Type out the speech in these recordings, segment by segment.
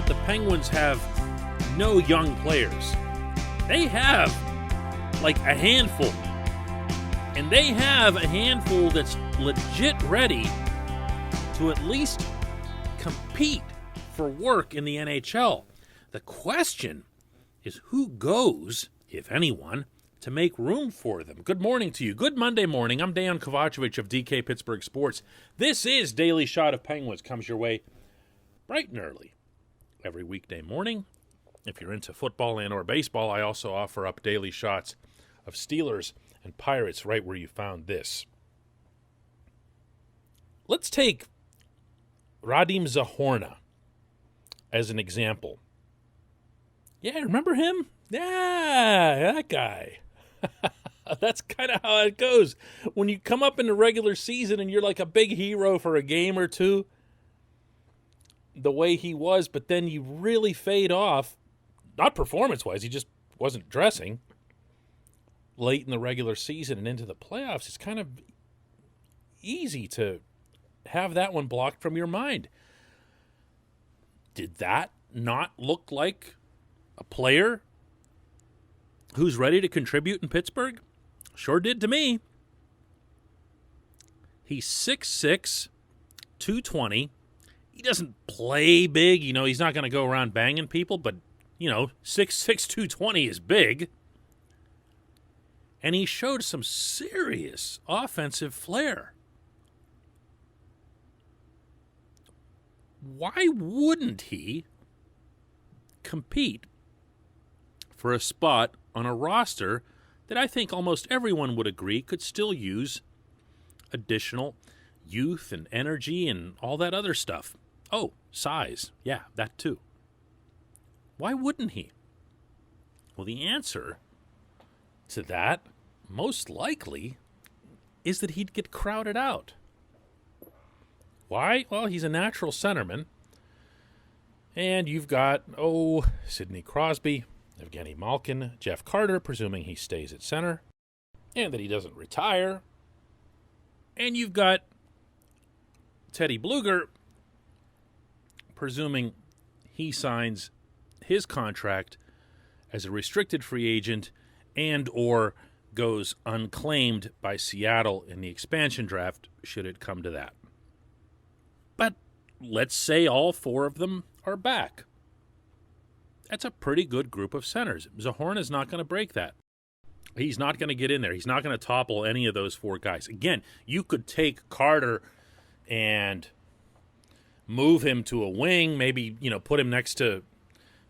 that the Penguins have no young players. They have like a handful. And they have a handful that's legit ready to at least compete for work in the NHL. The question is who goes, if anyone, to make room for them. Good morning to you. Good Monday morning. I'm Dejan Kovacevic of DK Pittsburgh Sports. This is Daily Shot of Penguins. Comes your way bright and early every weekday morning. If you're into football and or baseball, I also offer up daily shots of Steelers and Pirates right where you found this. Let's take Radim Zohorna as an example. Yeah, remember him? Yeah, that guy. That's kind of how it goes. When you come up in the regular season and you're like a big hero for a game or two, the way he was, but then you really fade off, not performance-wise, he just wasn't dressing late in the regular season and into the playoffs. It's kind of easy to have that one blocked from your mind. Did that not look like a player who's ready to contribute in Pittsburgh? Sure did to me. He's 6'6", 220. He doesn't play big. You know, he's not going to go around banging people, but, 6'6", 220 is big. And he showed some serious offensive flair. Why wouldn't he compete for a spot on a roster that I think almost everyone would agree could still use additional youth and energy and all that other stuff? Oh, size. Yeah, that too. Why wouldn't he? Well, the answer to that, most likely, is that he'd get crowded out. Why? Well, he's a natural centerman. And you've got, Sidney Crosby, Evgeny Malkin, Jeff Carter, presuming he stays at center, and that he doesn't retire. And you've got Teddy Bluger, presuming he signs his contract as a restricted free agent and or goes unclaimed by Seattle in the expansion draft, should it come to that. But let's say all four of them are back. That's a pretty good group of centers. Zohorna's not going to break that. He's not going to get in there. He's not going to topple any of those four guys. Again, you could take Carter and move him to a wing, maybe, put him next to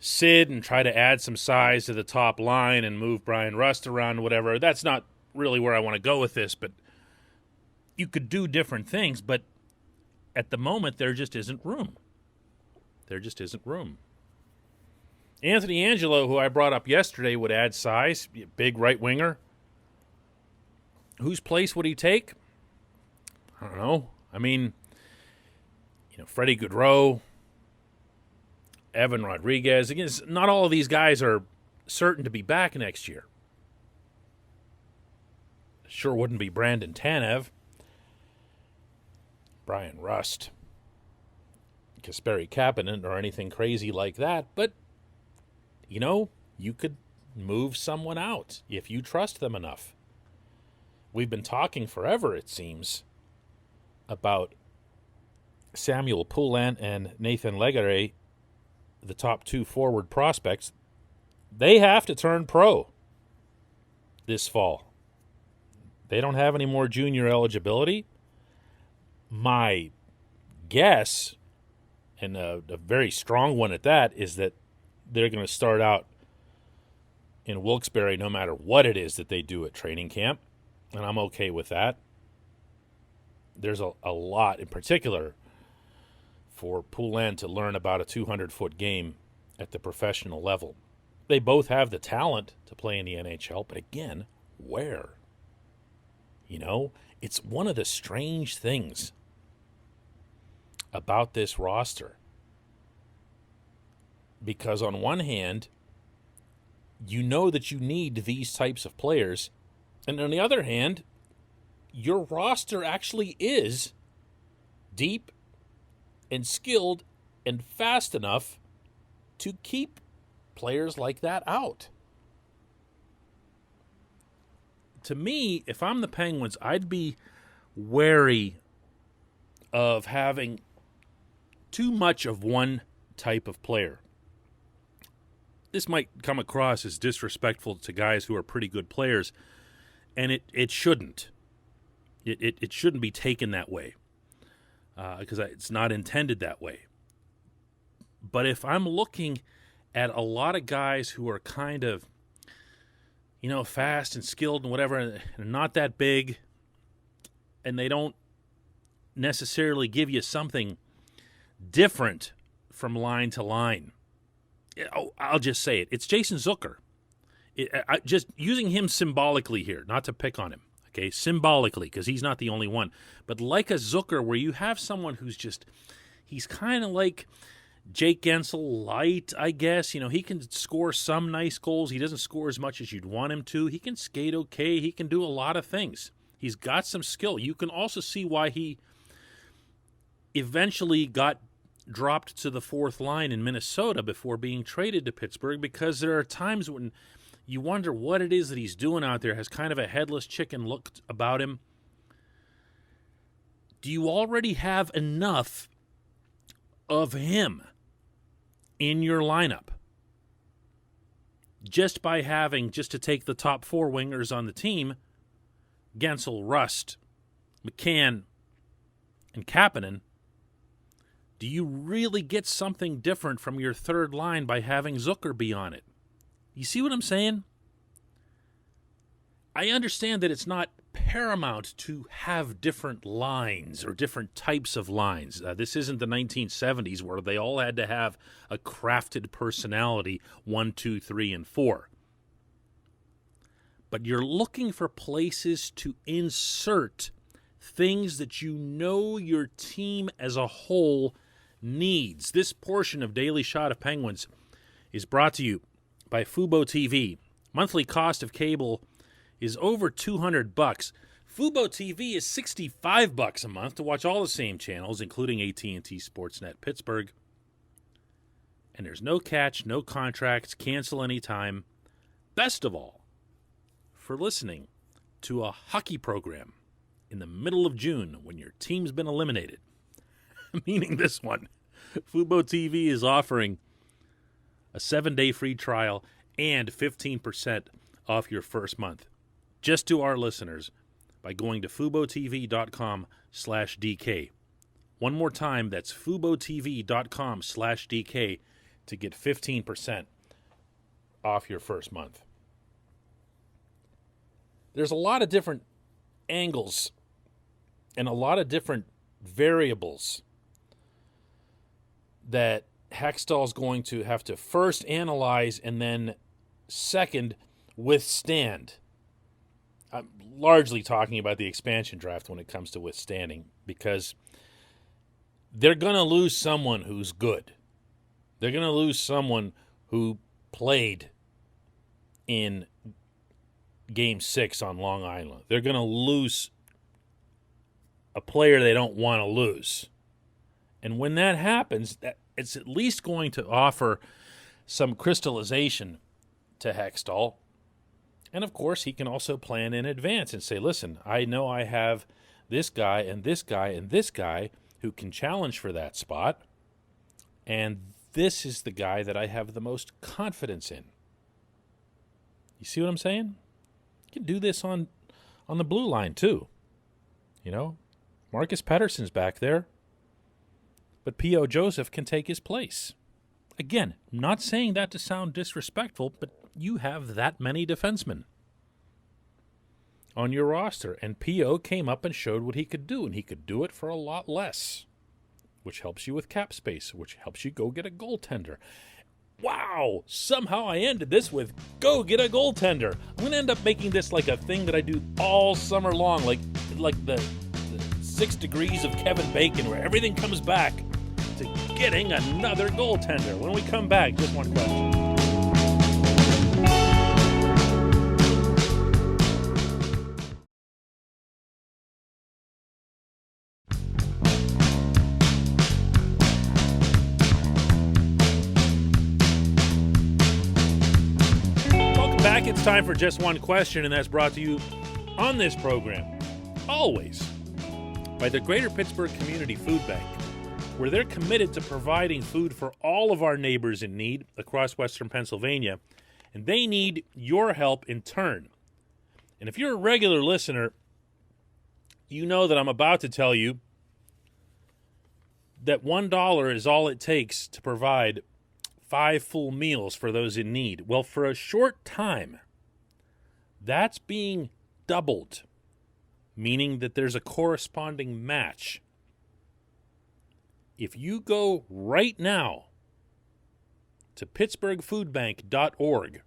Sid and try to add some size to the top line and move Brian Rust around, whatever. That's not really where I want to go with this, but you could do different things, but at the moment, there just isn't room. There just isn't room. Anthony Angelo, who I brought up yesterday, would add size, big right winger. Whose place would he take? I don't know. I mean, Freddie Gaudreau, Evan Rodriguez. Again, not all of these guys are certain to be back next year. Sure wouldn't be Brandon Tanev, Brian Rust, Kasperi Kapanen, or anything crazy like that. But, you could move someone out if you trust them enough. We've been talking forever, it seems, about Samuel Poulin and Nathan Legare, the top two forward prospects. They have to turn pro this fall. They don't have any more junior eligibility. My guess, and a very strong one at that, is that they're going to start out in Wilkes-Barre no matter what it is that they do at training camp, and I'm okay with that. There's a lot, in particular, for Poulin to learn about a 200-foot game at the professional level. They both have the talent to play in the NHL, but again, where? It's one of the strange things about this roster. Because on one hand, you know that you need these types of players, and on the other hand, your roster actually is deep and skilled and fast enough to keep players like that out. To me, if I'm the Penguins, I'd be wary of having too much of one type of player. This might come across as disrespectful to guys who are pretty good players, and it shouldn't. It shouldn't be taken that way, because it's not intended that way. But if I'm looking at a lot of guys who are kind of, fast and skilled and whatever, and not that big, and they don't necessarily give you something different from line to line. I'll just say it. It's Jason Zucker. Just using him symbolically here, not to pick on him, okay? Symbolically, because he's not the only one. But like a Zucker, where you have someone who's he's kind of like Jake Gensel light, I guess. He can score some nice goals. He doesn't score as much as you'd want him to. He can skate okay. He can do a lot of things. He's got some skill. You can also see why he eventually got dropped to the fourth line in Minnesota before being traded to Pittsburgh, because there are times when you wonder what it is that he's doing out there. Has kind of a headless chicken look about him. Do you already have enough of him in your lineup just by having, just to take the top four wingers on the team, Gensel, Rust, McCann, and Kapanen? Do you really get something different from your third line by having Zucker be on it? You see what I'm saying? I understand that it's not paramount to have different lines or different types of lines. This isn't the 1970s where they all had to have a crafted personality, 1, 2, 3, and 4. But you're looking for places to insert things that your team as a whole needs. This portion of Daily Shot of Penguins is brought to you by Fubo TV. Monthly cost of cable is over $200. Fubo TV is $65 a month to watch all the same channels, including AT&T Sportsnet Pittsburgh. And there's no catch, no contracts, cancel anytime. Best of all, for listening to a hockey program in the middle of June when your team's been eliminated, meaning this one, Fubo TV is offering a 7-day free trial and 15% off your first month, just to our listeners, by going to FuboTV.com/DK. One more time, that's FuboTV.com/DK to get 15% off your first month. There's a lot of different angles and a lot of different variables that Hextall's going to have to first analyze and then second withstand. I'm largely talking about the expansion draft when it comes to withstanding, because they're going to lose someone who's good. They're going to lose someone who played in Game 6 on Long Island. They're going to lose a player they don't want to lose. And when that happens, it's at least going to offer some crystallization to Hextall. And, of course, he can also plan in advance and say, listen, I know I have this guy and this guy and this guy who can challenge for that spot, and this is the guy that I have the most confidence in. You see what I'm saying? You can do this on the blue line, too. Marcus Pettersson's back there, but P.O. Joseph can take his place. Again, not saying that to sound disrespectful, but you have that many defensemen on your roster, and P.O. came up and showed what he could do, and he could do it for a lot less, which helps you with cap space, which helps you go get a goaltender. Wow! Somehow I ended this with go get a goaltender. I'm going to end up making this like a thing that I do all summer long, like the 6 degrees of Kevin Bacon, where everything comes back to getting another goaltender. When we come back, just one question. Welcome back. It's time for Just One Question, and that's brought to you on this program, always, by the Greater Pittsburgh Community Food Bank, where they're committed to providing food for all of our neighbors in need across Western Pennsylvania, and they need your help in turn. And if you're a regular listener, you know that I'm about to tell you that $1 is all it takes to provide 5 full meals for those in need. Well, for a short time, that's being doubled, meaning that there's a corresponding match. If you go right now to pittsburghfoodbank.org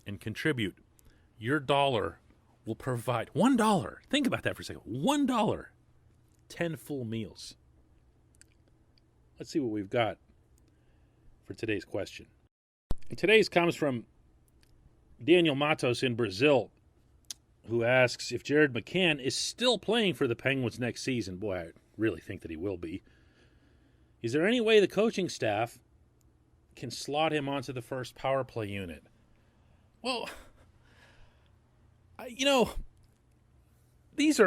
and contribute, your dollar will provide $1. Think about that for a second. $1, 10 full meals. Let's see what we've got for today's question. And today's comes from Daniel Matos in Brazil, who asks if Jared McCann is still playing for the Penguins next season. Boy, I really think that he will be. Is there any way the coaching staff can slot him onto the first power play unit? Well, these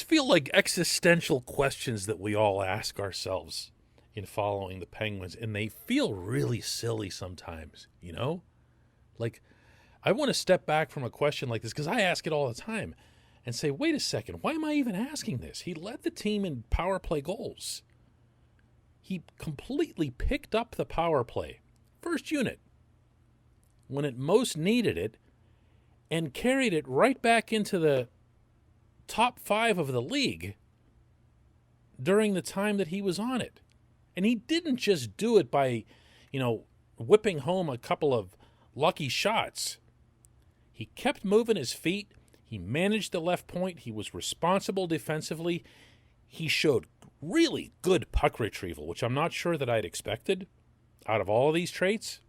feel like existential questions that we all ask ourselves in following the Penguins, and they feel really silly sometimes, Like, I want to step back from a question like this because I ask it all the time and say, wait a second, why am I even asking this? He led the team in power play goals. He completely picked up the power play, first unit, when it most needed it, and carried it right back into the top 5 of the league during the time that he was on it. And he didn't just do it by, whipping home a couple of lucky shots. He kept moving his feet. He managed the left point. He was responsible defensively. He showed really good puck retrieval, which I'm not sure that I'd expected out of all of these traits.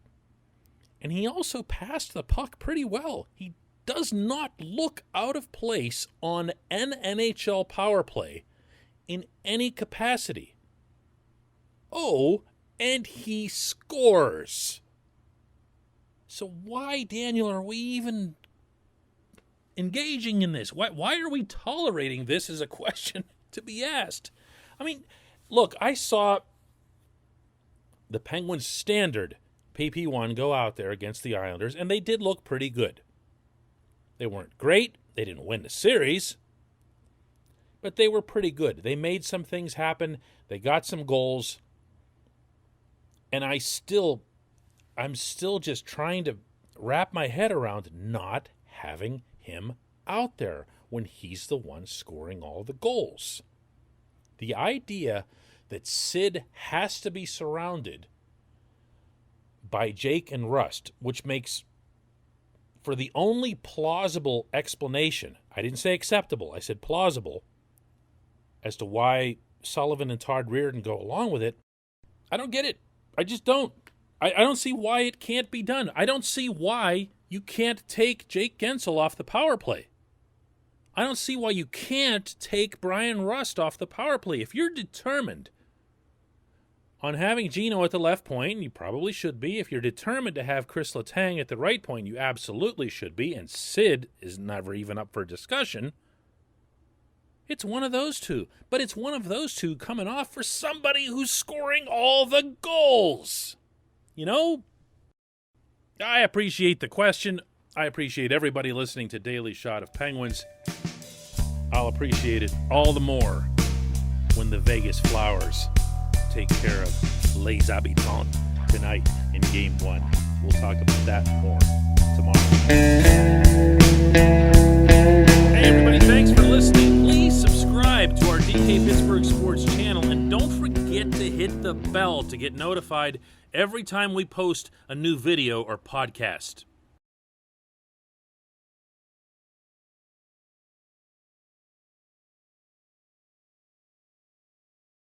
And he also passed the puck pretty well. He does not look out of place on an NHL power play in any capacity. Oh, and he scores. So why, Daniel, are we even engaging in this? Why are we tolerating this as a question to be asked? I mean, look, I saw the Penguins' standard PP1 go out there against the Islanders, and they did look pretty good. They weren't great. They didn't win the series. But they were pretty good. They made some things happen. They got some goals. And I'm still just trying to wrap my head around not having him out there when he's the one scoring all the goals. The idea that Sid has to be surrounded by Jake and Rust, which makes for the only plausible explanation, I didn't say acceptable, I said plausible, as to why Sullivan and Todd Reardon go along with it, I don't get it. I just don't. I don't see why it can't be done. I don't see why you can't take Jake Gensel off the power play. I don't see why you can't take Brian Rust off the power play. If you're determined on having Gino at the left point, you probably should be. If you're determined to have Chris Letang at the right point, you absolutely should be. And Sid is never even up for discussion. It's one of those two. But it's one of those two coming off for somebody who's scoring all the goals. I appreciate the question. I appreciate everybody listening to Daily Shot of Penguins. I'll appreciate it all the more when the Vegas Flowers take care of Les Habitants tonight in Game 1. We'll talk about that more tomorrow. Hey everybody, thanks for listening. Please subscribe to our DK Pittsburgh Sports channel and don't forget to hit the bell to get notified every time we post a new video or podcast.